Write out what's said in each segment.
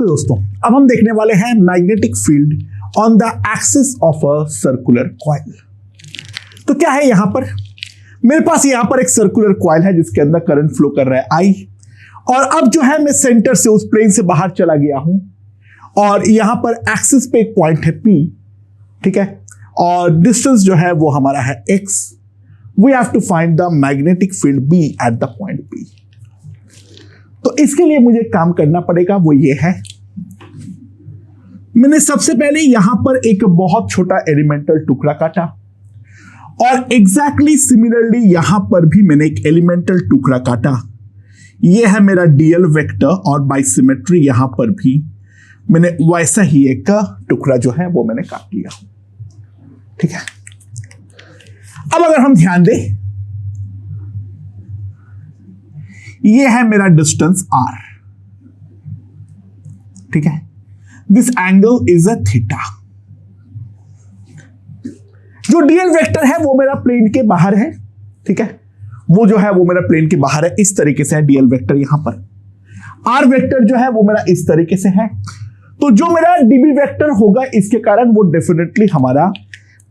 Okay दोस्तों, अब हम देखने वाले हैं magnetic field on the axis of a circular coil. तो क्या है यहां पर, मेरे पास यहां पर एक सर्कुलर कॉइल है जिसके अंदर करंट फ्लो कर रहा है आई, और अब जो है मैं सेंटर से उस प्लेन से बाहर चला गया हूं और यहां पर एक्सिस पे एक पॉइंट है पी, ठीक है, और डिस्टेंस जो है वो हमारा है X. We have to find the magnetic field B at the point P. तो इसके लिए मुझे काम करना पड़ेगा, वो ये है, मैंने सबसे पहले यहां पर एक बहुत छोटा एलिमेंटल टुकड़ा काटा और एग्जैक्टली सिमिलरली यहां पर भी मैंने एक एलिमेंटल टुकड़ा काटा। यह है मेरा डीएल वेक्टर और बाय सिमेट्री यहां पर भी मैंने वैसा ही एक टुकड़ा जो है वो मैंने काट लिया, ठीक है। अब अगर हम ध्यान दें, यह है मेरा डिस्टेंस आर, ठीक है, this angle is a theta. जो डीएल वेक्टर है वो मेरा प्लेन के बाहर है, ठीक है, वो जो है वो मेरा प्लेन के बाहर है, इस तरीके से है डीएल वेक्टर। यहां पर आर वेक्टर जो है वो मेरा इस तरीके से है, तो जो मेरा डीबी वेक्टर होगा इसके कारण वो डेफिनेटली हमारा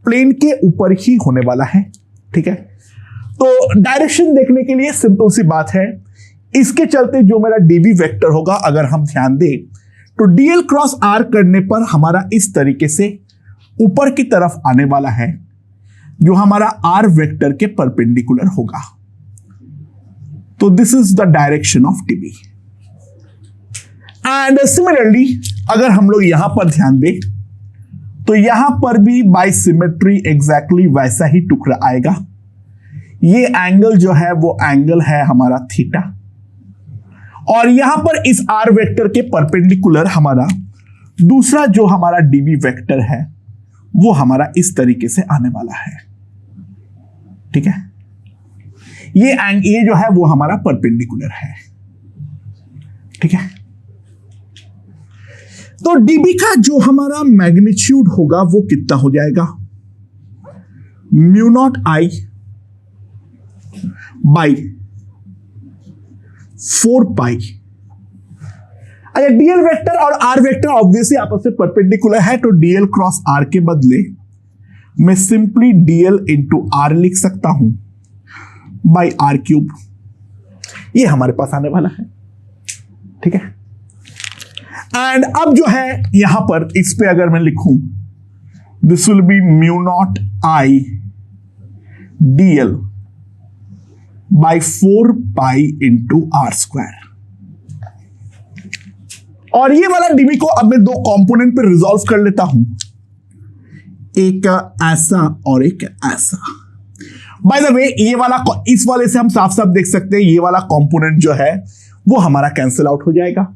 प्लेन के ऊपर ही होने वाला है, ठीक है। तो डायरेक्शन देखने के लिए सिंपल सी बात है, इसके चलते जो मेरा डीबी वेक्टर होगा, अगर हम ध्यान दें तो डीएल क्रॉस आर करने पर हमारा इस तरीके से ऊपर की तरफ आने वाला है, जो हमारा आर वेक्टर के परपेंडिकुलर होगा। तो this is the direction of dB. And similarly अगर हम लोग यहां पर ध्यान दें तो यहां पर भी बाय सिमेट्री एग्जैक्टली वैसा ही टुकड़ा आएगा। ये एंगल जो है वो एंगल है हमारा थीटा, और यहां पर इस आर वेक्टर के परपेंडिकुलर हमारा दूसरा जो हमारा डीबी वेक्टर है वो हमारा इस तरीके से आने वाला है, ठीक है। ये जो है वो हमारा परपेंडिकुलर है, ठीक है। तो डीबी का जो हमारा मैग्नीट्यूड होगा वो कितना हो जाएगा, म्यू नॉट आई बाई 4 पाई। अच्छा, डीएल वेक्टर और आर वेक्टर ऑब्वियसली आपस में परपेंडिकुलर है, तो डीएल क्रॉस आर के बदले मैं सिंपली डीएल इंटू आर लिख सकता हूं बाई आर क्यूब। ये हमारे पास आने वाला है, ठीक है। एंड अब जो है यहां पर इस पे अगर मैं लिखूं, this will be mu naught I DL by 4 pi into R square. और ये वाला डीबी को अब मैं दो कंपोनेंट पे रिजॉल्व कर लेता हूं, एक ऐसा और एक ऐसा। बाय द वे ये वाला, इस वाले से हम साफ साफ देख सकते हैं ये वाला कंपोनेंट जो है वो हमारा कैंसिल आउट हो जाएगा।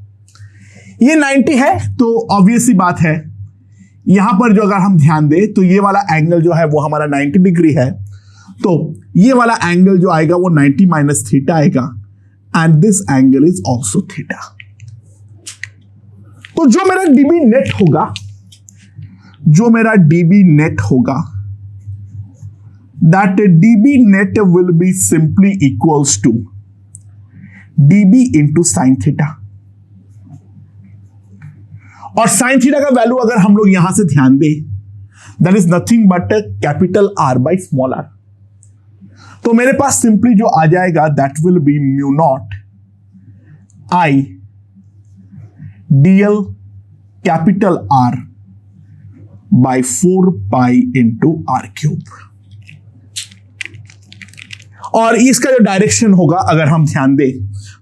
ये 90 है, तो ऑब्वियसली बात है यहां पर जो अगर हम ध्यान दें तो ये वाला एंगल जो है वो हमारा 90 डिग्री है, तो ये वाला एंगल जो आएगा वो 90 माइनस थीटा आएगा, and this angle is also theta. तो जो मेरा डीबी नेट होगा, जो मेरा डीबी नेट होगा, that DB net will be simply equals to DB into sine theta. और साइन थीटा का वैल्यू अगर हम लोग यहां से ध्यान दें, that is nothing but capital R by small R. तो मेरे पास सिंपली जो आ जाएगा that will be mu naught I DL capital R by 4 pi into R cube. और इसका जो डायरेक्शन होगा अगर हम ध्यान दें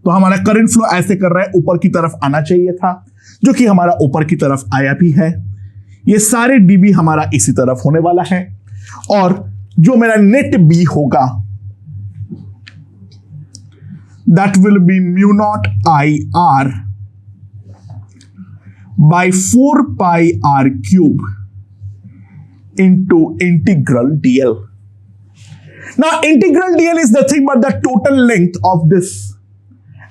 तो हमारा करंट फ्लो ऐसे कर रहा है, ऊपर की तरफ आना चाहिए था, जो कि हमारा ऊपर की तरफ आया भी है। ये सारे डीबी हमारा इसी तरफ होने वाला है, और जो मेरा नेट बी होगा that will be mu naught I R by 4 pi R cube into integral DL. Now integral DL is nothing but the total length of this,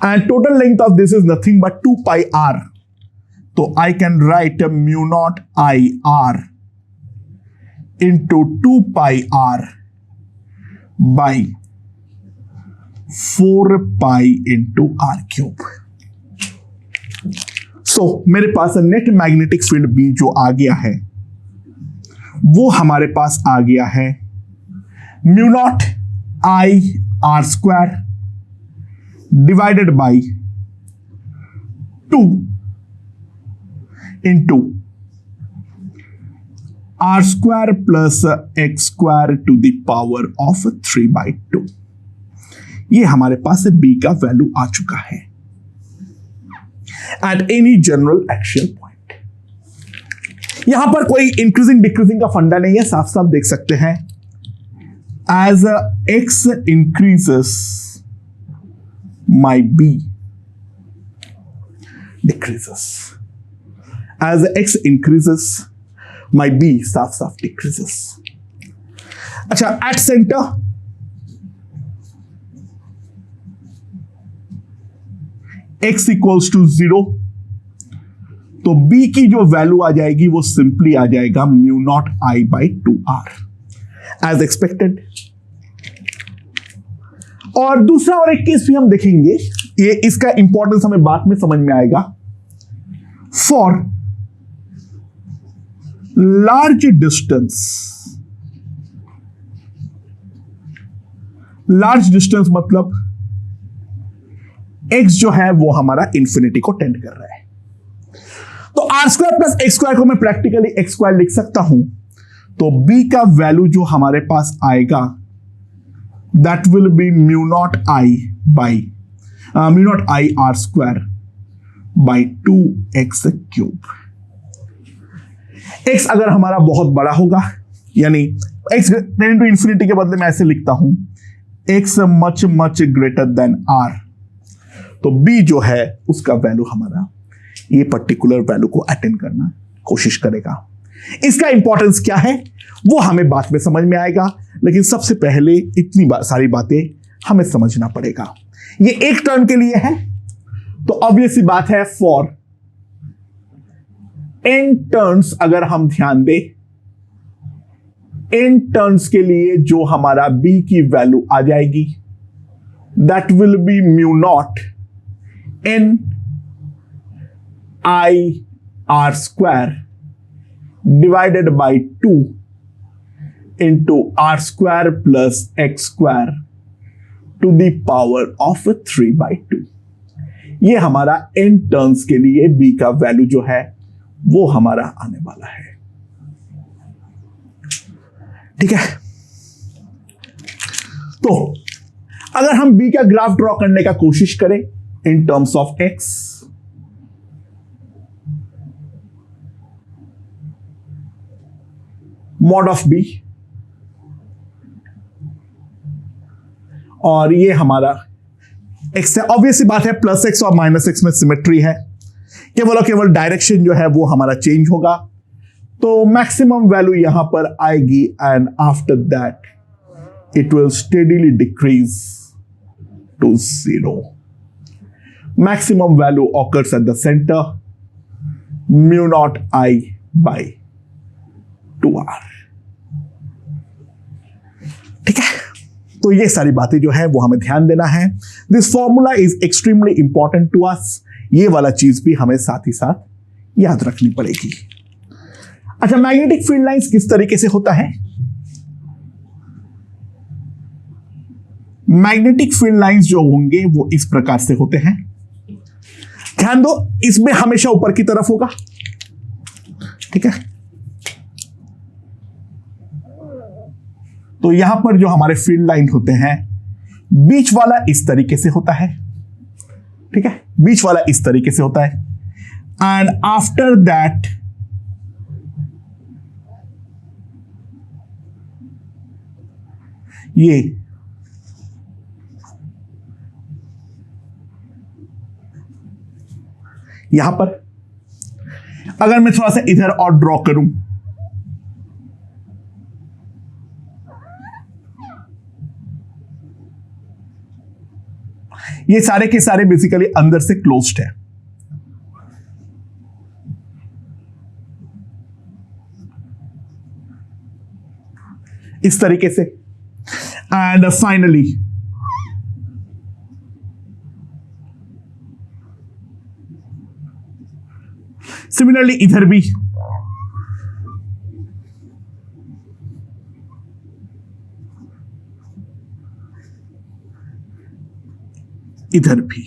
and total length of this is nothing but 2 pi R. तो I can write mu naught I R into 2 pi R by 4 pi into R cube. मेरे पास net magnetic field B जो आ गया है वो हमारे पास आ गया है mu naught I R square divided by 2 into R square plus X square to the power of 3/2। ये हमारे पास बी का वैल्यू आ चुका है at any general axial point. यहां पर कोई इंक्रीजिंग डिक्रीजिंग का फंडा नहीं है, साफ साफ देख सकते हैं as X increases my B decreases, as X increases my B साफ साफ डिक्रीजेस। अच्छा, at centre x equals to 0, तो b की जो वैल्यू आ जाएगी वो सिंपली आ जाएगा mu naught I by 2r as expected. और दूसरा और एक केस भी हम देखेंगे, ये इसका इंपॉर्टेंस हमें बाद में समझ में आएगा। फॉर लार्ज डिस्टेंस मतलब x जो है वो हमारा इंफिनिटी को टेंड कर रहा है, तो R square plus X square को मैं प्रैक्टिकली एक्स स्क्वायर लिख सकता हूं। तो b का वैल्यू जो हमारे पास आएगा that will be mu naught I R square by 2x cube. x अगर हमारा बहुत बड़ा होगा, यानी x टेंड टू इंफिनिटी के बदले मैं ऐसे लिखता हूं x much much greater than r, तो b जो है उसका वैल्यू हमारा ये पर्टिकुलर वैल्यू को अटेंड करना कोशिश करेगा। इसका इंपॉर्टेंस क्या है वो हमें बाद में समझ में आएगा, लेकिन सबसे पहले इतनी सारी बातें हमें समझना पड़ेगा। ये एक टर्म के लिए है, तो ऑब्वियस सी बात है फॉर n टर्न्स अगर हम ध्यान दें, n टर्न्स के लिए जो हमारा b की वैल्यू आ जाएगी that will be mu naught n I R square divided by 2 into R square plus X square to the power of 3/2। ये हमारा n टर्न्स के लिए b का वैल्यू जो है वो हमारा आने वाला है। ठीक है, तो अगर हम b का ग्राफ ड्रॉ करने का कोशिश करें in terms of x, mod of b, और ये हमारा x है। ऑब्वियस बात है प्लस x और माइनस x में सिमेट्री है, केवल और केवल डायरेक्शन जो है वो हमारा चेंज होगा, तो मैक्सिमम वैल्यू यहां पर आएगी and after that it will steadily decrease to 0। Maximum value occurs at the centre mu naught I by 2r। ठीक है, तो ये सारी बातें जो है वो हमें ध्यान देना है। This formula is extremely important to us, ये वाला चीज भी हमें साथ ही साथ याद रखनी पड़ेगी। अच्छा, मैग्नेटिक फील्ड लाइंस किस तरीके से होता है? मैग्नेटिक फील्ड लाइंस जो होंगे वो इस प्रकार से होते हैं, ध्यान दो, इसमें हमेशा ऊपर की तरफ होगा। ठीक है, तो यहां पर जो हमारे फील्ड लाइन होते हैं, बीच वाला इस तरीके से होता है। ठीक है, बीच वाला इस तरीके से होता है एंड आफ्टर दैट ये यहां पर अगर मैं थोड़ा सा इधर और ड्रॉ करूं, ये सारे के सारे बेसिकली अंदर से क्लोज्ड है। इस तरीके से एंड फाइनली सिमिलरली इधर भी इधर भी।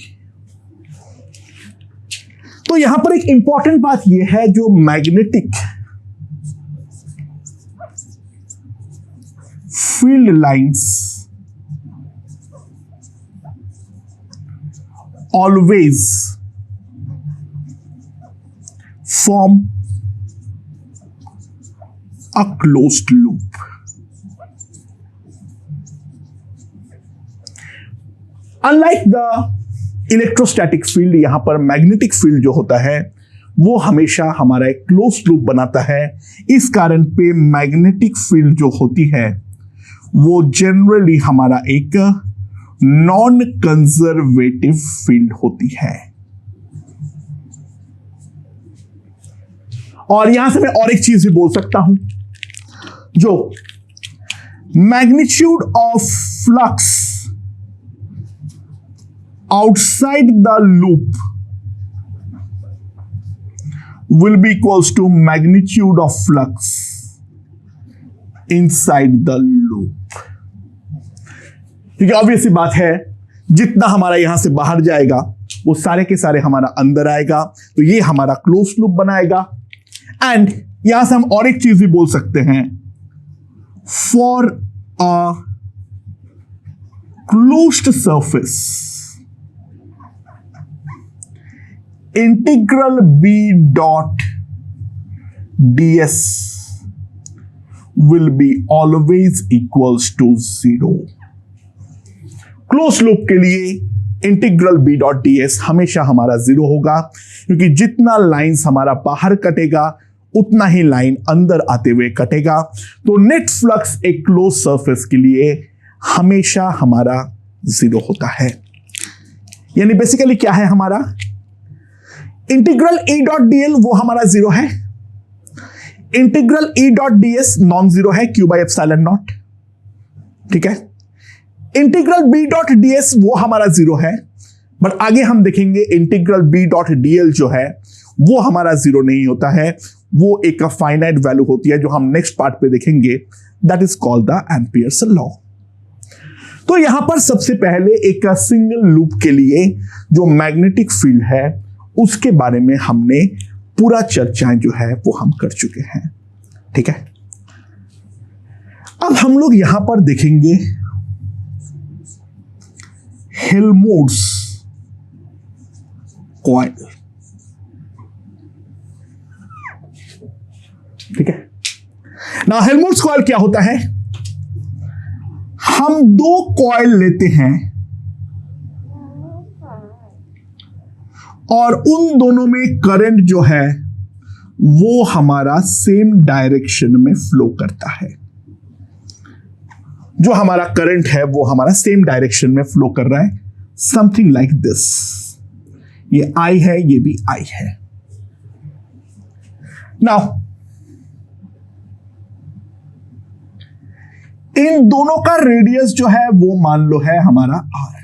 तो यहां पर एक इंपॉर्टेंट बात यह है, जो magnetic field lines always form a closed loop. Unlike the electrostatic field, यहां पर मैग्नेटिक फील्ड जो होता है वो हमेशा हमारा एक क्लोज लूप बनाता है। इस कारण पे मैग्नेटिक फील्ड जो होती है वो जनरली हमारा एक नॉन कंजर्वेटिव फील्ड होती है। और यहां से मैं और एक चीज भी बोल सकता हूं, जो magnitude of flux outside the loop will be equals to magnitude of flux inside the loop। क्योंकि ऑब्वियस सी बात है, जितना हमारा यहां से बाहर जाएगा वो सारे के सारे हमारा अंदर आएगा, तो ये हमारा क्लोज लूप बनाएगा। एंड यहां से हम और एक चीज भी बोल सकते हैं, for a closed surface integral B dot ds will be always equals to 0। Close loop के लिए इंटीग्रल B dot ds हमेशा हमारा 0 होगा, क्योंकि जितना लाइंस हमारा बाहर कटेगा उतना ही लाइन अंदर आते हुए कटेगा। तो नेट फ्लक्स एक क्लोज सरफेस के लिए हमेशा हमारा 0 होता है। यानी बेसिकली क्या है, हमारा इंटीग्रल E डॉट dl वो हमारा 0 है, integral E dot ds non zero है, Q बाई एप्सिलॉन नॉट। ठीक है, इंटीग्रल B डॉट ds वो हमारा 0 है, बट आगे हम देखेंगे इंटीग्रल B डॉट dl जो है वो हमारा 0 नहीं होता है, वो एक फाइनाइट वैल्यू होती है, जो हम नेक्स्ट पार्ट पे देखेंगे। That is called the Ampere's law. तो यहां पर सबसे पहले एक सिंगल लूप के लिए जो मैग्नेटिक फील्ड है उसके बारे में हमने पूरा चर्चाएं जो है वो हम कर चुके हैं। ठीक है, अब हम लोग यहां पर देखेंगे हेल्महोल्ट्ज कॉइल। ठीक है ना, हेल्महोल्ट्ज कॉइल क्या होता है, हम दो कॉइल लेते हैं और उन दोनों में करंट जो है वो हमारा सेम डायरेक्शन में फ्लो करता है। जो हमारा करंट है वो हमारा सेम डायरेक्शन में फ्लो कर रहा है, समथिंग लाइक दिस। ये I है, ये भी I है। नाउ इन दोनों का रेडियस जो है वो मान लो है हमारा R,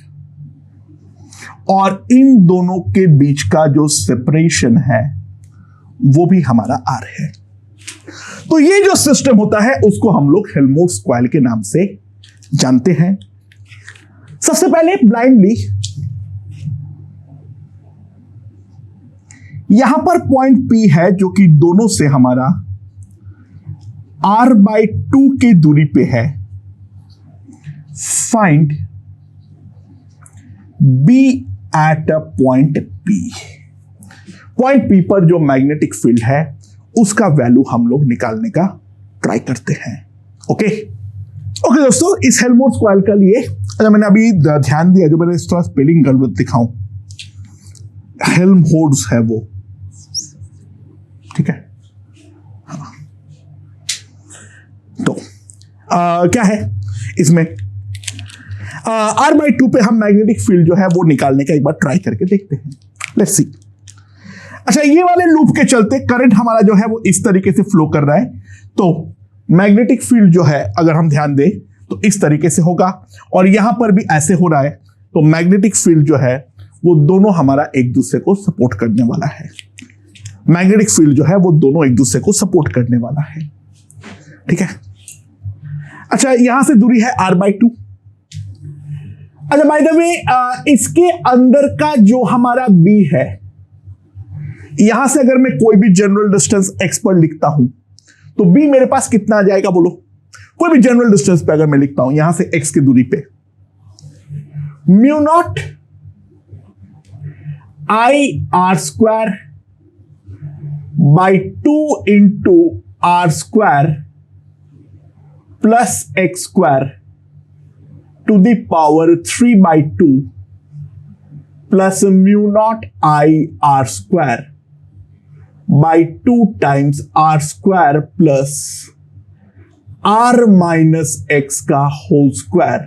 और इन दोनों के बीच का जो सेपरेशन है वो भी हमारा R है। तो ये जो सिस्टम होता है उसको हम लोग हेल्महोल्ट्ज कॉइल के नाम से जानते हैं। सबसे पहले ब्लाइंडली यहां पर पॉइंट P है जो कि दोनों से हमारा R/2 की दूरी पे है। Find B at a point P। Point P पर जो मैग्नेटिक फील्ड है उसका वैल्यू हम लोग निकालने का ट्राई करते हैं। ओके दोस्तों, इस हेल्महोल्ट्ज कॉइल का लिए अच्छा मैंने अभी ध्यान दिया, जो मैंने इस तरह स्पेलिंग गलत दिखाऊं, हेल्महोल्ट्ज है वो। ठीक है, हाँ। तो क्या है इसमें R/2 पे हम मैग्नेटिक फील्ड जो है वो निकालने का एक बार ट्राई करके देखते हैं। Let's see. अच्छा, ये वाले लूप के चलते करंट हमारा जो है वो इस तरीके से फ्लो कर रहा है, तो मैग्नेटिक फील्ड जो है अगर हम ध्यान दें तो इस तरीके से होगा, और यहां पर भी ऐसे हो रहा है। तो मैग्नेटिक फील्ड जो है वो दोनों हमारा एक दूसरे को सपोर्ट करने वाला है। मैग्नेटिक फील्ड जो है वो दोनों एक दूसरे को सपोर्ट करने वाला है। ठीक है, अच्छा यहां से दूरी है r/2। अच्छा बाय द वे इसके अंदर का जो हमारा b है, यहां से अगर मैं कोई भी जनरल डिस्टेंस x पर लिखता हूं तो b मेरे पास कितना आ जाएगा बोलो? कोई भी जनरल डिस्टेंस पे अगर मैं लिखता हूं यहां से x की दूरी पे μ0 I/r² by 2 into r² plus x² to the power 3/2 plus μ0 I/r² by 2 times r² plus r minus x का whole square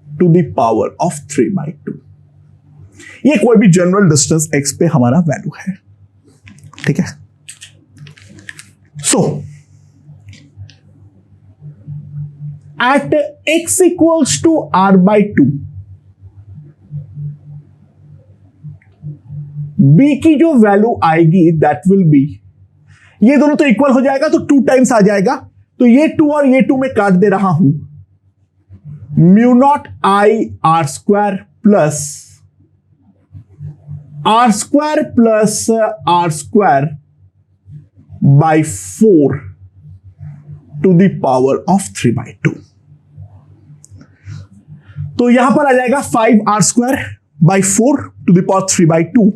to the power of 3/2। ये कोई भी जनरल डिस्टेंस x पे हमारा वैल्यू है। ठीक है, सो eight x equals to r/2 b की जो वैल्यू आएगी दैट विल बी, ये दोनों तो इक्वल हो जाएगा तो 2 टाइम्स आ जाएगा, तो ये 2 और ये 2 में काट दे रहा हूं, μ0 I/r² plus r² plus r² by 4 to the power of 3/2। तो यहां पर आ जाएगा 5r² by 4 to the power 3/2।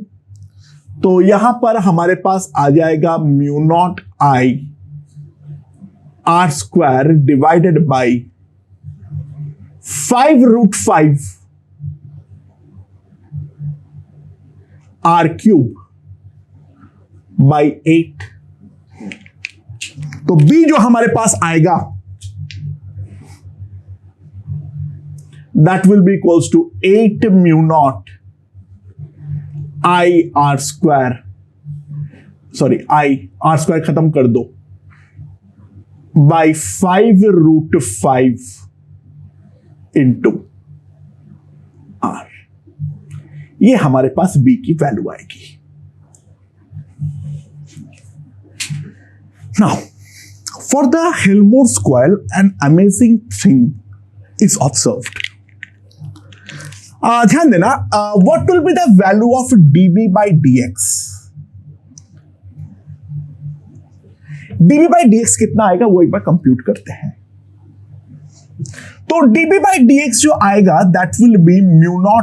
तो यहां पर हमारे पास आ जाएगा μ0 I/r² divided by 5√5 r³ by 8। तो b जो हमारे पास आएगा that will be equals to 8 μ0 I/r², sorry r² खत्म कर दो, बाई 5√5 इंटू r। ये हमारे पास b की वैल्यू आएगी। Now for the Helmholtz coil an amazing thing is observed. ध्यान देना, what will be the value of dB by dx। dB by dx कितना आएगा वो एक बार कंप्यूट करते हैं। तो dB by dx जो आएगा that will B μ0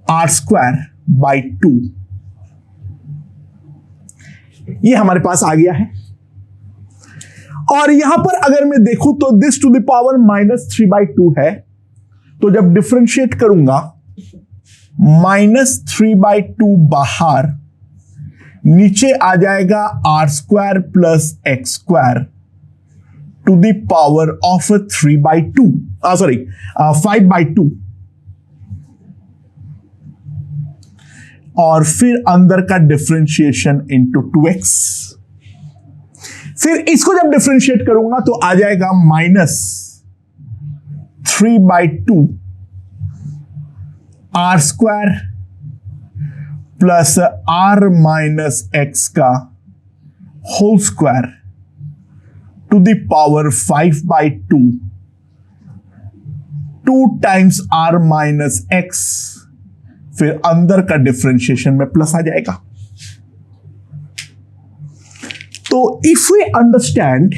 I/r² by 2। ये हमारे पास आ गया है, और यहां पर अगर मैं देखूं तो दिस टू द पावर -3/2 है, तो जब डिफरेंशिएट करूंगा -3/2 बाहर, नीचे आ जाएगा r² plus x² to the power of 3/2, sorry 5/2, और फिर अंदर का डिफरेंशिएशन इंटू 2x। फिर इसको जब डिफरेंशिएट करूंगा तो आ जाएगा -3/2 r² plus r minus x का whole square to the power 5/2, 2 times r minus x, फिर अंदर का डिफरेंशिएशन में प्लस आ जाएगा। तो इफ वी अंडरस्टैंड,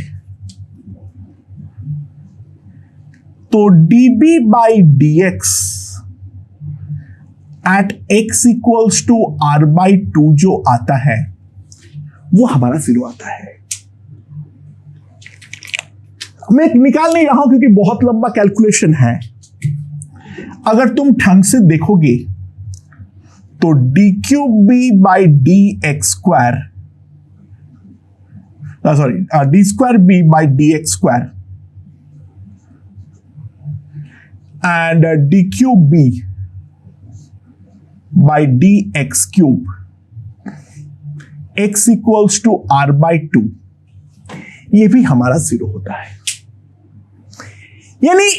तो dB by dx at x equals to r/2 जो आता है वो हमारा 0 आता है। मैं निकाल नहीं रहा हूं क्योंकि बहुत लंबा कैलकुलेशन है। अगर तुम ढंग से देखोगे तो d³ by dx², sorry d²b by dx² and d³ by dx³, x equals to r/2, ये भी हमारा 0 होता है। यानी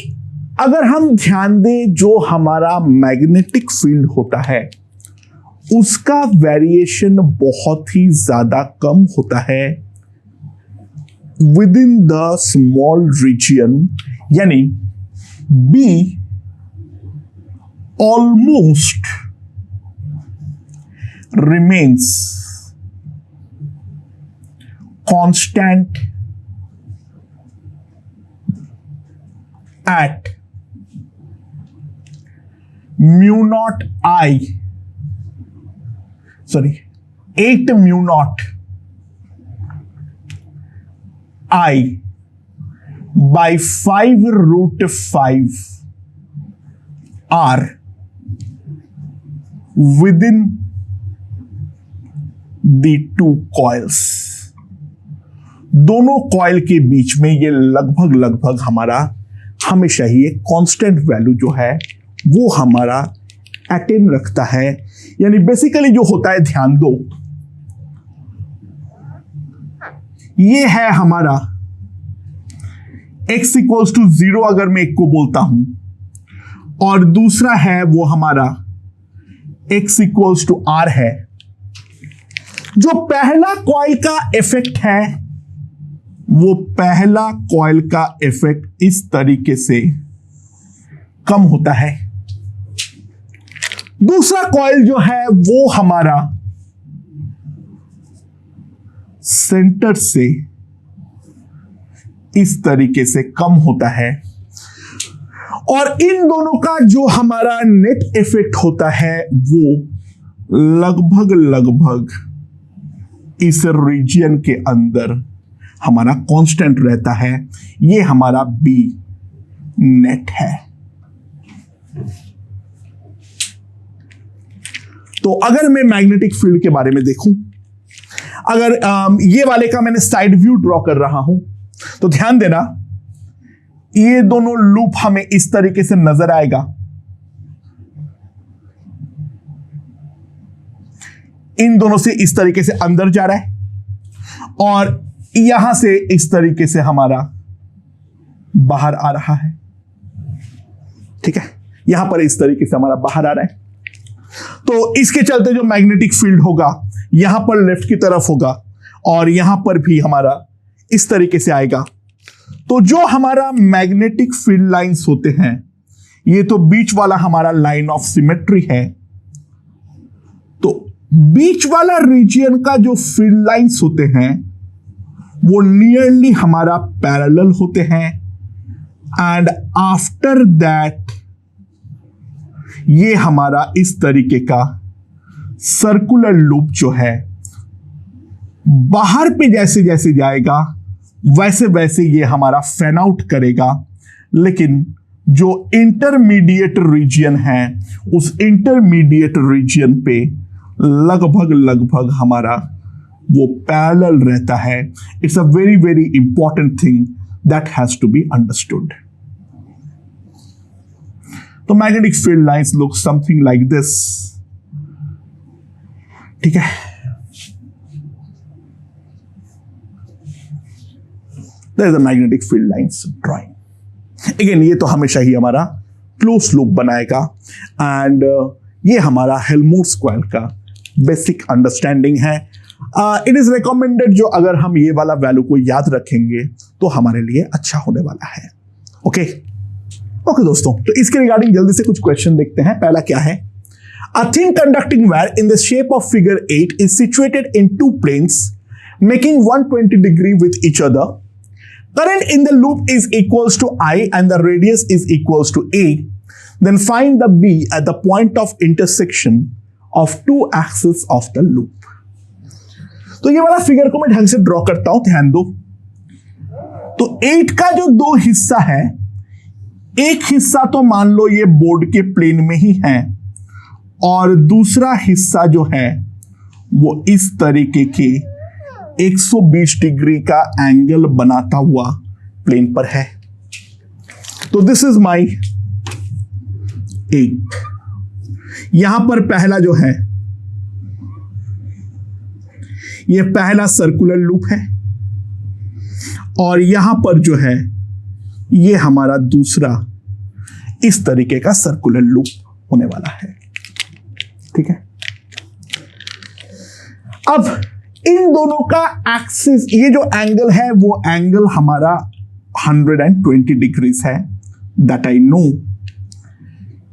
अगर हम ध्यान दें, जो हमारा मैग्नेटिक फील्ड होता है उसका वेरिएशन बहुत ही ज्यादा कम होता है within the small region, यानी B almost remains constant at mu naught I, 8 mu naught I by 5 root 5 R within the two coils. दोनों कॉइल के बीच में ये लगभग हमारा हमेशा ही एक कांस्टेंट वैल्यू जो है वो हमारा अटेन रखता है। यानी बेसिकली जो होता है, ध्यान दो, ये है हमारा x इक्वल्स टू 0 अगर मैं एक को बोलता हूं, और दूसरा है वो हमारा x इक्वल्स टू r है। जो पहला कॉइल का इफेक्ट है वो पहला कॉइल का इफेक्ट इस तरीके से कम होता है। दूसरा कॉइल जो है वो हमारा सेंटर से इस तरीके से कम होता है, और इन दोनों का जो हमारा नेट इफेक्ट होता है वो लगभग इस रीजन के अंदर हमारा कांस्टेंट रहता है। ये हमारा बी नेट है। तो अगर मैं मैग्नेटिक फील्ड के बारे में देखूं, अगर ये वाले का मैंने साइड व्यू ड्रॉ कर रहा हूं, तो ध्यान देना, ये दोनों लूप हमें इस तरीके से नजर आएगा। इन दोनों से इस तरीके से अंदर जा रहा है, और यहां से इस तरीके से हमारा बाहर आ रहा है। ठीक है, यहां पर इस तरीके से हमारा बाहर आ रहा है। तो इसके चलते जो मैग्नेटिक फील्ड होगा यहां पर लेफ्ट की तरफ होगा, और यहां पर भी हमारा इस तरीके से आएगा। तो जो हमारा मैग्नेटिक फील्ड लाइंस होते हैं, ये तो बीच वाला हमारा लाइन ऑफ सिमेट्री है। तो बीच वाला रीजन का जो फील्ड लाइंस होते हैं वो नियरली हमारा पैरेलल होते हैं, एंड आफ्टर दैट ये हमारा इस तरीके का सर्कुलर लूप जो है बाहर पे जैसे जैसे जाएगा वैसे वैसे ये हमारा फैन आउट करेगा, लेकिन जो इंटरमीडिएट रीजन है उस इंटरमीडिएट रीजन पे लगभग हमारा वो पैरेलल रहता है। It's a very important thing that has to be understood. तो magnetic field lines look something like this. ठीक है, there is a magnetic field lines drawing. Again ये तो हमेशा ही हमारा क्लोज लूप बनाएगा, एंड ये हमारा हेल्महोल्ट्ज कॉइल का बेसिक अंडरस्टैंडिंग है। इट इज रिकमेंडेड, जो अगर हम ये वाला वैल्यू को याद रखेंगे तो हमारे लिए अच्छा होने वाला है। ओके दोस्तों, तो इसके रिगार्डिंग जल्दी से कुछ क्वेश्चन देखते हैं। पहला क्या है, a thin conducting wire in the shape of figure 8 is situated in two planes making 120 degree with each other. Current in the loop is equals to I and the radius is equals to A. Then find the B at the point of intersection of two axes of the loop. तो ये वाला figure को मैं ढंग से draw करता हूं, ध्यान दो। तो 8 का जो दो हिस्सा है, एक हिस्सा तो मान लो ये बोर्ड के प्लेन में ही है, और दूसरा हिस्सा जो है वो इस तरीके के 120 डिग्री का एंगल बनाता हुआ प्लेन पर है। तो दिस इज माई 8। यहां पर पहला जो है ये पहला सर्कुलर लूप है, और यहां पर जो है ये हमारा दूसरा इस तरीके का सर्कुलर लूप होने वाला है। ठीक है, अब इन दोनों का एक्सिस, ये जो एंगल है वो एंगल हमारा 120 डिग्रीज है, दैट आई नो।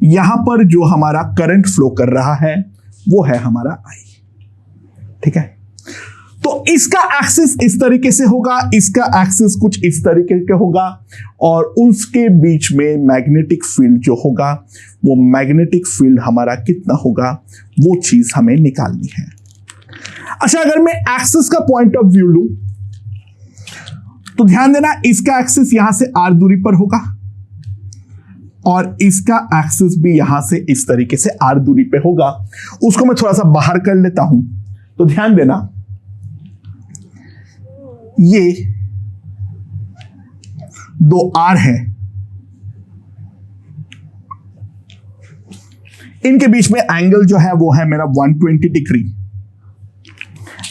यहां पर जो हमारा करंट फ्लो कर रहा है वो है हमारा आई, ठीक है। तो इसका एक्सिस इस तरीके से होगा, इसका एक्सिस कुछ इस तरीके का होगा, और उसके बीच में मैग्नेटिक फील्ड जो होगा वो मैग्नेटिक फील्ड हमारा कितना होगा वो चीज हमें निकालनी है। अच्छा, अगर मैं एक्सिस का पॉइंट ऑफ व्यू लूं तो ध्यान देना, इसका एक्सिस यहां से आर दूरी पर होगा और इसका एक्सिस भी यहां से इस तरीके से आर दूरी पे होगा। उसको मैं थोड़ा सा बाहर कर लेता हूं, तो ध्यान देना ये दो आर है, इनके बीच में एंगल जो है वो है मेरा 120 डिग्री,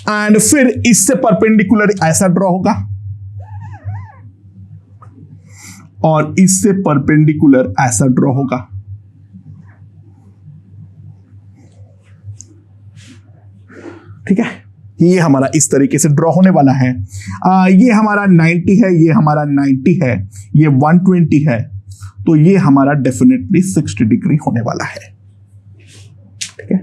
एंड फिर इससे परपेंडिकुलर ऐसा ड्रॉ होगा और इससे परपेंडिकुलर ऐसा ड्रॉ होगा। ठीक है, ये हमारा इस तरीके से ड्रॉ होने वाला है। ये हमारा 90 है, ये हमारा 90 है, ये 120 है, तो ये हमारा डेफिनेटली 60 डिग्री होने वाला है। ठीक है,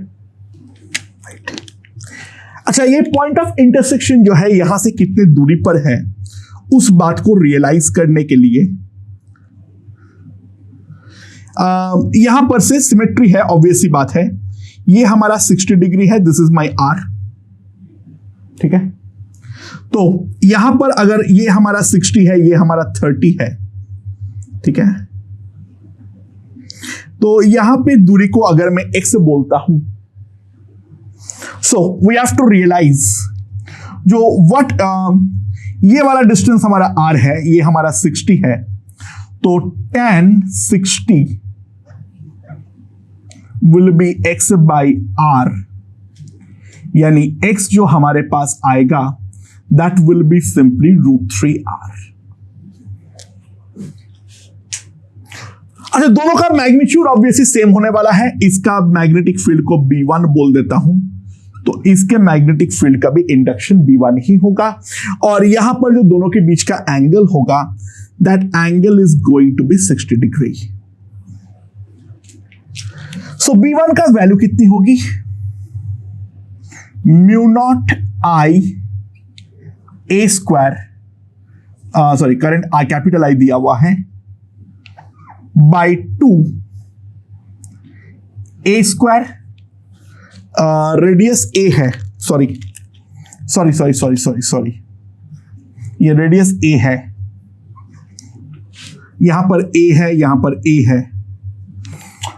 अच्छा, ये पॉइंट ऑफ इंटरसेक्शन जो है यहां से कितने दूरी पर है उस बात को रियलाइज करने के लिए यहां पर से सिमेट्री है, ऑब्वियस सी बात है। ये हमारा 60 डिग्री है, दिस इज माय आर, ठीक है। तो यहां पर अगर ये हमारा 60 है, ये हमारा 30 है, ठीक है, तो यहां पे दूरी को अगर मैं x बोलता हूं, so we have to realise जो व्हाट ये वाला डिस्टेंस हमारा r है, ये हमारा 60 है, तो tan 60 will be x by r, यानी x जो हमारे पास आएगा that will be simply √3r। अच्छा, दोनों का मैग्नीट्यूड ऑब्वियसली सेम होने वाला है। इसका मैग्नेटिक फील्ड को B1 बोल देता हूं, तो इसके मैग्नेटिक फील्ड का भी इंडक्शन B1 ही होगा, और यहां पर जो दोनों के बीच का एंगल होगा that angle is going to be 60 degree. So B1 का वैल्यू कितनी होगी? μ0 I a square, sorry current I capital I दिया हुआ है, by 2 a square, radius a है, सॉरी ये रेडियस a है, यहां पर a है, यहां पर a है,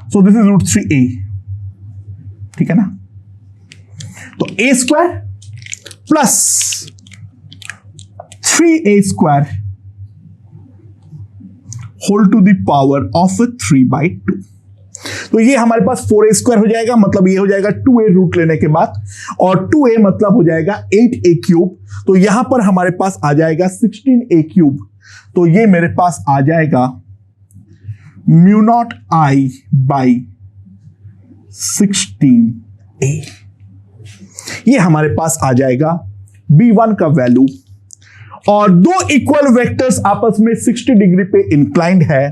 सो दिस इज √3a, ठीक है ना। तो a square plus 3a square whole to the power of 3/2, तो ये हमारे पास 4a स्क्वायर हो जाएगा, मतलब ये हो जाएगा 2a रूट लेने के बाद, और 2a मतलब हो जाएगा 8a क्यूब, तो यहां पर हमारे पास आ जाएगा 16a क्यूब, तो ये मेरे पास आ जाएगा μ0 I बाई 16a। ये हमारे पास आ जाएगा B1 का वैल्यू, और दो इक्वल वेक्टर्स आपस में 60 डिग्री पे इंक्लाइंड है,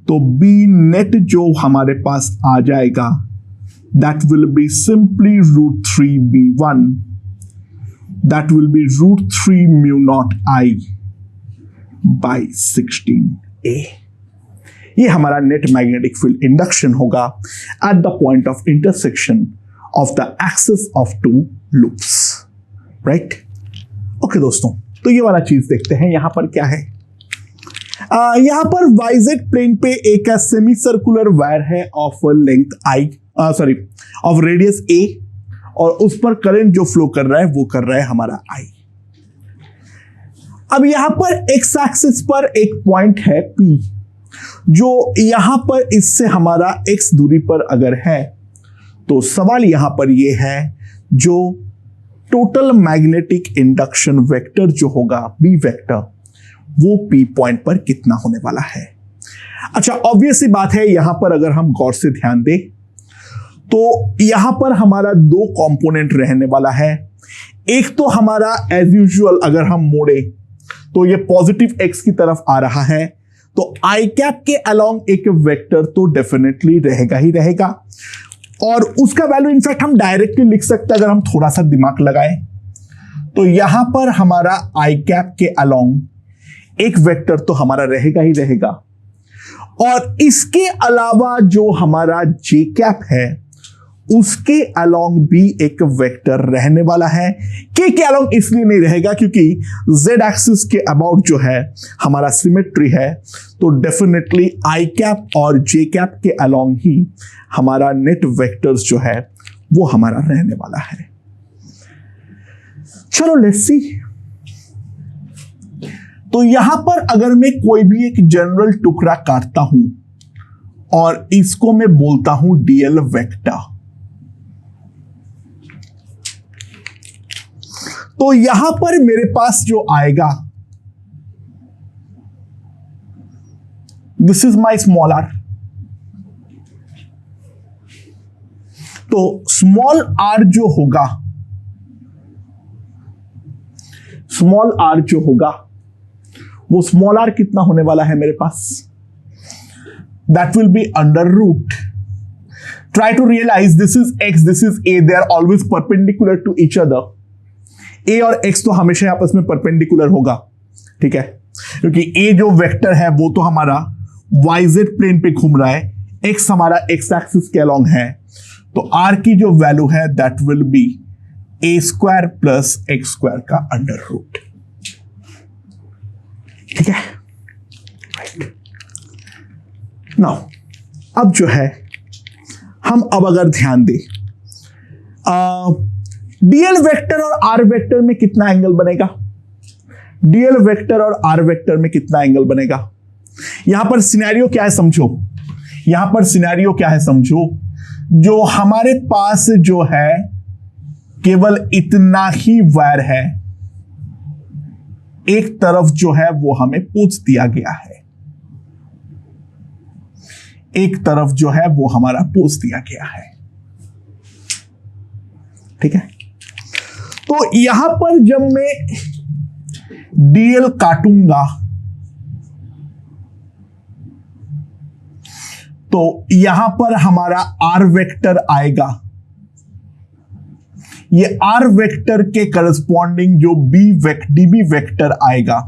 तो B नेट जो हमारे पास आ जाएगा that will be simply √3B1, that will B √3 μ0 I by 16a। ये हमारा नेट मैग्नेटिक फील्ड इंडक्शन होगा eight the point of intersection of the axis of to loops, right. Okay दोस्तों, तो ये वाला चीज देखते हैं, यहां पर क्या है। यहां पर YZ प्लेन पे एक सेमी सर्कुलर वायर है of length of radius a, और उस पर करंट जो फ्लो कर रहा है वो कर रहा है हमारा I। अब यहां पर x एक्सिस पर एक पॉइंट है P, जो यहां पर इससे हमारा x दूरी पर अगर है, तो सवाल यहां पर यह है जो टोटल मैग्नेटिक इंडक्शन वेक्टर जो होगा B वेक्टर, वो P पॉइंट पर कितना होने वाला है। अच्छा, ऑब्वियस सी बात है, यहां पर अगर हम गौर से ध्यान दें तो यहां पर हमारा दो कंपोनेंट रहने वाला है, एक तो हमारा एज यूजुअल अगर हम मोड़े तो ये पॉजिटिव एक्स की तरफ आ रहा है, तो आई कैप के अलोंग एक वेक्टर तो डेफिनेटली रहेगा ही रहेगा, और उसका वैल्यू इनफैक्ट हम डायरेक्टली लिख सकते हैं अगर हम थोड़ा सा दिमाग लगाएं। तो यहां पर हमारा आई कैप के अलोंग एक वेक्टर तो हमारा रहेगा ही रहेगा, और इसके अलावा जो हमारा जे कैप है उसके अलोंग भी एक वेक्टर रहने वाला है। के अलोंग इसलिए नहीं रहेगा क्योंकि जेड एक्सिस के अबाउट जो है हमारा सिमेट्री है, तो डेफिनेटली आई कैप और जे कैप के अलोंग ही हमारा नेट वेक्टर्स जो है वो हमारा रहने वाला है। चलो लेट्स सी। तो यहां पर अगर मैं कोई भी एक जनरल टुकड़ा काटता हूं और इसको मैं बोलता हूं डीएल वेक्टर, तो यहां पर मेरे पास जो आएगा this is my small R. तो स्मॉल आर जो होगा, स्मॉल आर जो होगा वो स्मॉल आर कितना होने वाला है मेरे पास, that will be under root. Try to realise this is X, this is A, they are always perpendicular to each other. A और एक्स तो हमेशा आपस में परपेंडिकुलर होगा, ठीक है, क्योंकि ए जो वेक्टर है वो तो हमारा वाईजेड प्लेन पे घूम रहा है, एक्स हमारा एक्स एक्सिस के अलोंग है, तो आर की जो वैल्यू है that will B A square plus X square का अंडर रूट, ठीक है। नाउ अब जो है हम अब अगर ध्यान दें डीएल वेक्टर और आर वेक्टर में कितना एंगल बनेगा, डीएल वेक्टर और आर वेक्टर में कितना एंगल बनेगा। यहां पर सिनेरियो क्या है समझो, यहां पर सिनेरियो क्या है समझो, जो हमारे पास जो है केवल इतना ही वायर है, एक तरफ जो है वो हमें पूछ दिया गया है, एक तरफ जो है वो हमारा पूछ दिया गया है, ठीक है। तो यहां पर जब मैं डीएल काटूंगा तो यहां पर हमारा आर वेक्टर आएगा, ये आर वेक्टर के करस्पॉन्डिंग जो डीबी वेक्टर आएगा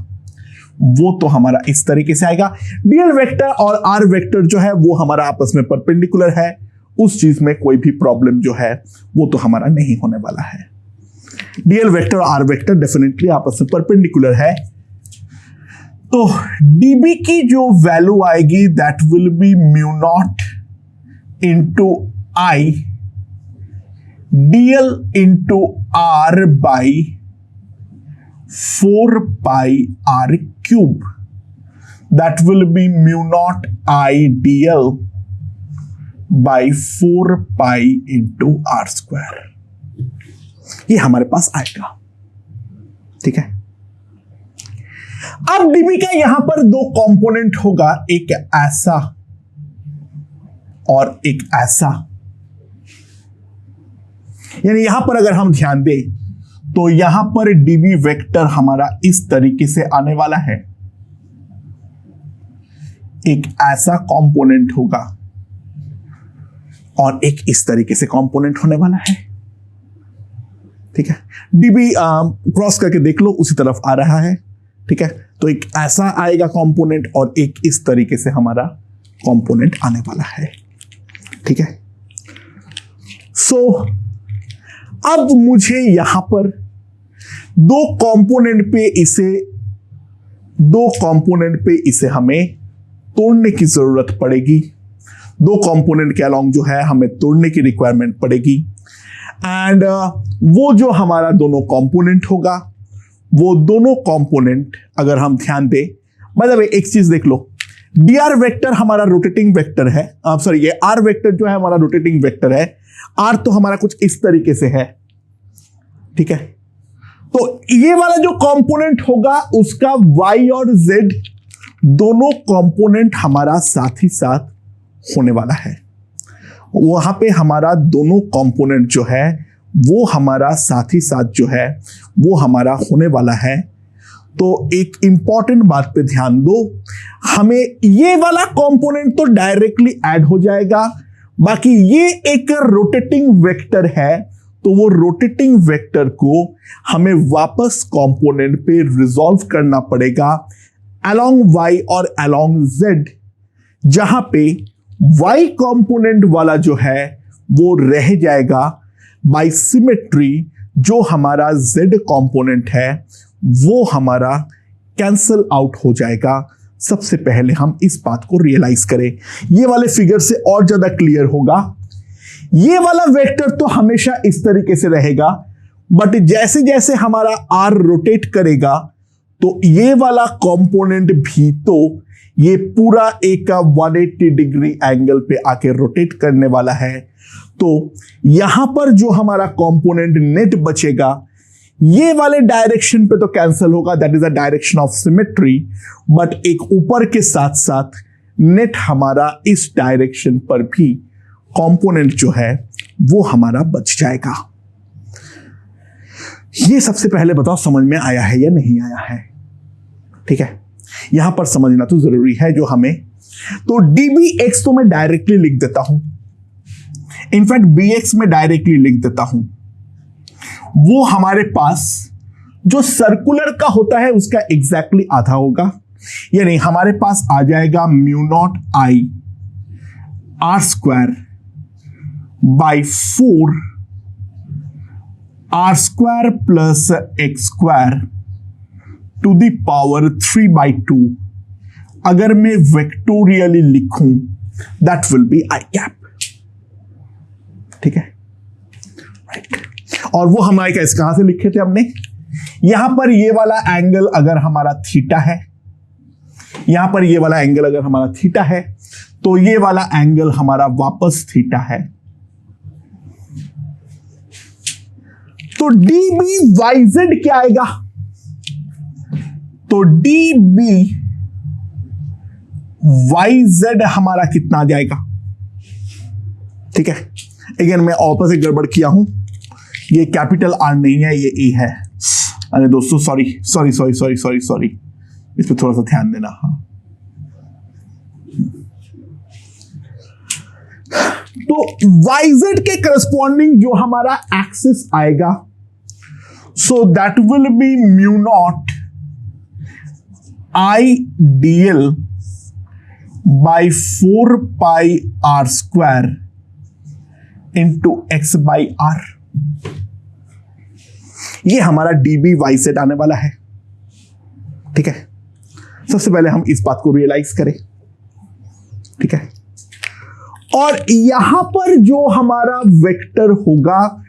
वो तो हमारा इस तरीके से आएगा। डीएल वेक्टर और आर वेक्टर जो है वो हमारा आपस में परपेंडिकुलर है, उस चीज में कोई भी प्रॉब्लम जो है वो तो हमारा नहीं होने वाला है। डीएल वेक्टर और आर वेक्टर डेफिनेटली आपस में परपेंडिकुलर है, तो डीबी की जो वैल्यू आएगी that will be mu naught into I DL into R by 4 pi R cube, that will be mu naught I DL by 4 pi into R square, ये हमारे पास आएगा, ठीक है। अब डीबी का यहां पर दो कंपोनेंट होगा, एक ऐसा और एक ऐसा, यानी यहां पर अगर हम ध्यान दें तो यहां पर डीबी वेक्टर हमारा इस तरीके से आने वाला है, एक ऐसा कंपोनेंट होगा और एक इस तरीके से कंपोनेंट होने वाला है, ठीक है। डीबी क्रॉस करके देख लो उसी तरफ आ रहा है, ठीक है। तो एक ऐसा आएगा कंपोनेंट और एक इस तरीके से हमारा कंपोनेंट आने वाला है, ठीक है। सो अब मुझे यहां पर दो कंपोनेंट पे इसे हमें तोड़ने की जरूरत पड़ेगी, दो कंपोनेंट के अलोंग जो है हमें तोड़ने की रिक्वायरमेंट पड़ेगी, एंड वो जो हमारा दोनों कंपोनेंट होगा वो दोनों कंपोनेंट अगर हम ध्यान दें, मतलब एक चीज देख लो, डी आर वेक्टर हमारा रोटेटिंग वेक्टर है, सॉरी ये आर वेक्टर जो है हमारा रोटेटिंग वेक्टर है, आर तो हमारा कुछ इस तरीके से है, ठीक है। तो ये वाला जो कंपोनेंट होगा उसका y और z दोनों कंपोनेंट हमारा साथ ही साथ होने वाला है, वहां पे हमारा दोनों कंपोनेंट जो है वो हमारा साथ ही साथ जो है वो हमारा होने वाला है। तो एक इंपॉर्टेंट बात पे ध्यान दो, हमें ये वाला कंपोनेंट तो डायरेक्टली ऐड हो जाएगा, बाकी ये एक रोटेटिंग वेक्टर है, तो वो रोटेटिंग वेक्टर को हमें वापस कंपोनेंट पे रिजॉल्व करना पड़ेगा अलोंग y और अलोंग z, जहां पे y कंपोनेंट वाला जो है वो रह जाएगा बाय सिमेट्री, जो हमारा z कंपोनेंट है वो हमारा कैंसल आउट हो जाएगा। सबसे पहले हम इस बात को रियलाइज करें, ये वाले फिगर से और ज्यादा क्लियर होगा। ये वाला वेक्टर तो हमेशा इस तरीके से रहेगा, बट जैसे जैसे हमारा r रोटेट करेगा तो ये वाला कंपोनेंट भी तो ये पूरा एक 180 डिग्री एंगल पे आके रोटेट करने वाला है। तो यहां पर जो हमारा कंपोनेंट नेट बचेगा ये वाले डायरेक्शन पे तो कैंसिल होगा, that is the direction of symmetry, but एक ऊपर के साथ साथ नेट हमारा इस डायरेक्शन पर भी कंपोनेंट जो है वो हमारा बच जाएगा। ये सबसे पहले बताओ समझ में आया है या नहीं आया है? ठीक है, यहां पर समझना तो जरूरी है जो हमें। तो dbx तो मैं डायरेक्टली लिख देता हूं, इनफैक्ट bx में डायरेक्टली लिख देता हूं। वो हमारे पास जो सर्कुलर का होता है उसका एग्जैक्टली आधा होगा, यानी हमारे पास आ जाएगा mu naught I R square by 4 R square plus X square to the power 3/2। अगर मैं वेक्टोरियली लिखूं that will be I cap. ठीक है, राइट। और वो हमारे कैसे कहां से लिखे थे हमने? यहां पर ये वाला एंगल अगर हमारा थीटा है, यहां पर ये वाला एंगल अगर हमारा थीटा है तो ये वाला एंगल हमारा वापस थीटा है। तो dbYz क्या आएगा? तो dbYz हमारा कितना आ जाएगा? ठीक है, अगेन मैं ऑपोजिट गड़बड़ किया हूं, ये कैपिटल आर नहीं है, ये ए है। अरे दोस्तों sorry sorry sorry sorry sorry sorry, इस पे थोड़ा सा ध्यान देना। हाँ, तो YZ के करस्पॉन्डिंग जो हमारा एक्सिस आएगा, so that will be mu naught I dl by 4 pi R square into X by R. ये हमारा dbYz आने वाला है। ठीक है, सबसे पहले हम इस बात को रियलाइज करें। ठीक है, और यहां पर जो हमारा वेक्टर होगा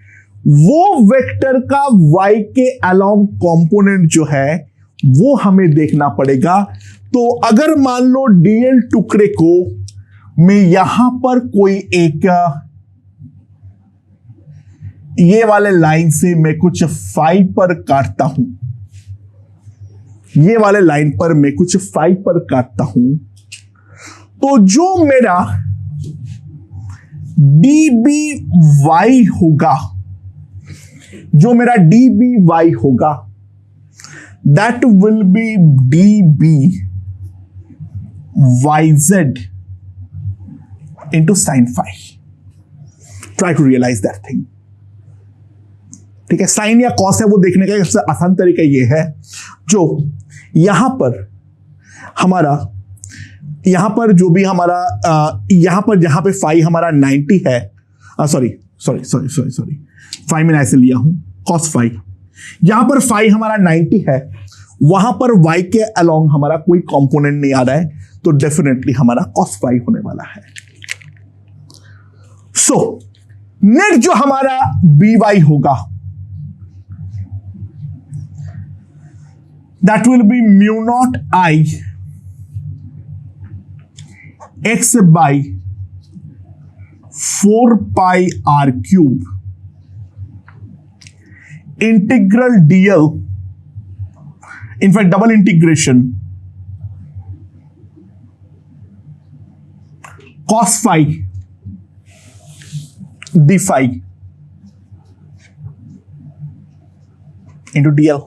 वो वेक्टर का y के अलोंग कंपोनेंट जो है वो हमें देखना पड़ेगा। तो अगर मान लो dl टुकड़े को मैं यहां पर कोई एक ये वाले लाइन से मैं कुछ फाई पर काटता हूं, ये वाले लाइन पर मैं कुछ फाई पर काटता हूं, तो जो मेरा dby होगा, जो मेरा dby होगा that will be dbyz into sine phi. Try to realise that thing. ठीक है, साइन या कॉस है वो देखने का सबसे आसान तरीका ये है, जो यहां पर हमारा, यहां पर जो भी हमारा यहां पर जहां पे फाई हमारा 90 है, sorry sorry sorry sorry sorry phi मैंने ऐसे लिया हूं कॉस फाई, यहां पर फाई हमारा 90 है, वहां पर y के अलोंग हमारा कोई कंपोनेंट नहीं आ रहा है, तो डेफिनेटली हमारा कॉस फाई होने वाला है। सो नेट जो हमारा by होगा that will be mu naught I X by 4 pi R cube integral dl, in fact double integration cos phi D phi into DL,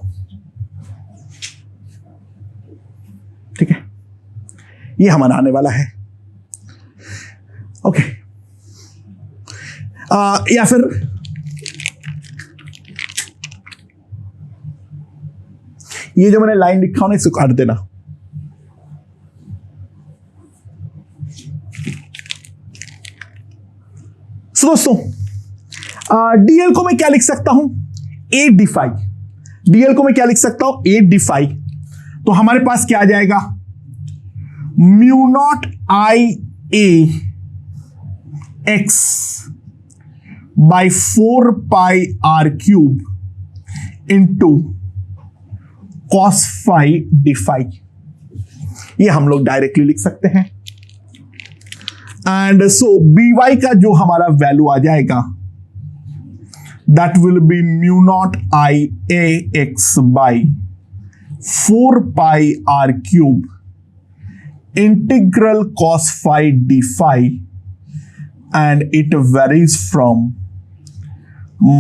ठीक है, ये हमारा आने वाला है। ओके, या फिर ये जो मैंने लाइन लिखा हूं ना, इसको काट देना। सो दोस्तों, डीएल को मैं क्या लिख सकता हूं, 8d5। डीएल को मैं क्या लिख सकता हूं, 8d5। तो हमारे पास क्या आ जाएगा, mu naught I A X by 4 pi R cube into cos phi d phi। ये हम लोग डायरेक्टली लिख सकते हैं। एंड सो by का जो हमारा वैल्यू आ जाएगा, that will be mu naught I A X by 4 pi R cube integral cos phi d phi, and it varies from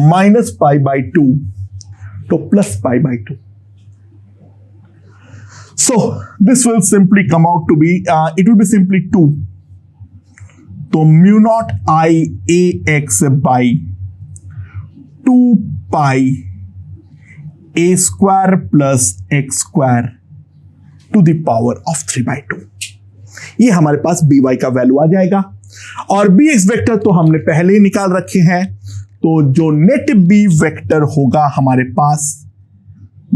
minus pi by 2 to plus pi by 2. So this will simply come out to be, it will be simply 2. तो mu naught I A X by 2 pi A square plus X square to the power of 3/2। ये हमारे पास B Y का value आ जाएगा। और B x vector तो हमने पहले ही निकाल रखे हैं, तो जो नेट बी वेक्टर होगा हमारे पास,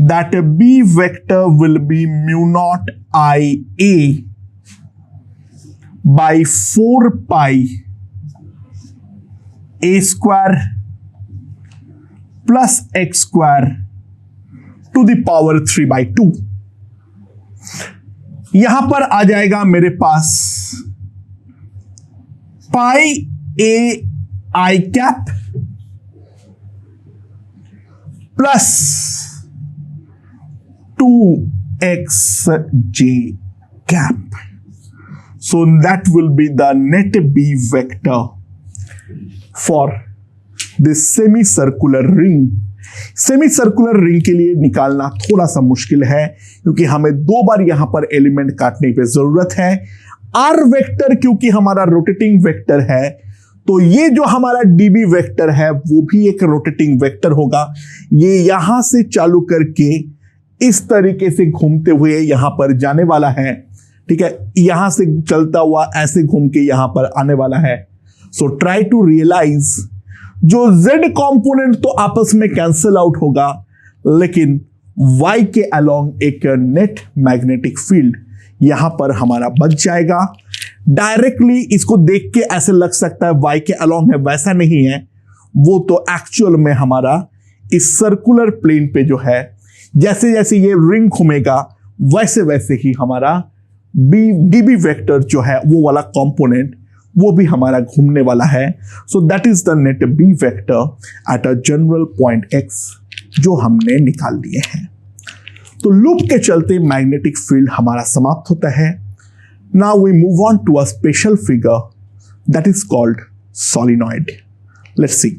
that B vector will be mu naught I A by 4 pi a square plus x square to the power 3/2। यहां पर आ जाएगा मेरे पास पाई a i cap plus 2x j cap. So that will be the net B vector for this semicircular ring। Semicircular ring के लिए निकालना थोड़ा सा मुश्किल है, क्योंकि हमें 2 बार यहां पर एलिमेंट काटने पे जरूरत है। आर वेक्टर क्योंकि हमारा रोटेटिंग वेक्टर है, तो ये जो हमारा डीबी वेक्टर है वो भी एक रोटेटिंग वेक्टर होगा। ये यहां से चालू करके इस तरीके से घूमते हुए यहां पर जाने वाला है, ठीक है, यहां से चलता हुआ ऐसे घूम के यहां पर आने वाला है। सो ट्राई टू रियलाइज, जो z कंपोनेंट तो आपस में कैंसिल आउट होगा, लेकिन y के अलोंग एक नेट मैग्नेटिक फील्ड यहां पर हमारा बच जाएगा। डायरेक्टली इसको देख के ऐसे लग सकता है y के अलोंग है, वैसा नहीं है। वो तो एक्चुअल में हमारा इस सर्कुलर प्लेन पे जो है, जैसे जैसे ये रिंग घूमेगा वैसे वैसे ही हमारा डीबी वेक्टर जो है वो वाला कंपोनेंट वो भी हमारा घूमने वाला है। So that is the net B vector at a general point x जो हमने निकाल लिए हैं। तो लूप के चलते मैग्नेटिक फील्ड हमारा समाप्त होता है। Now we move on to a special figure that is called solenoid. Let's C.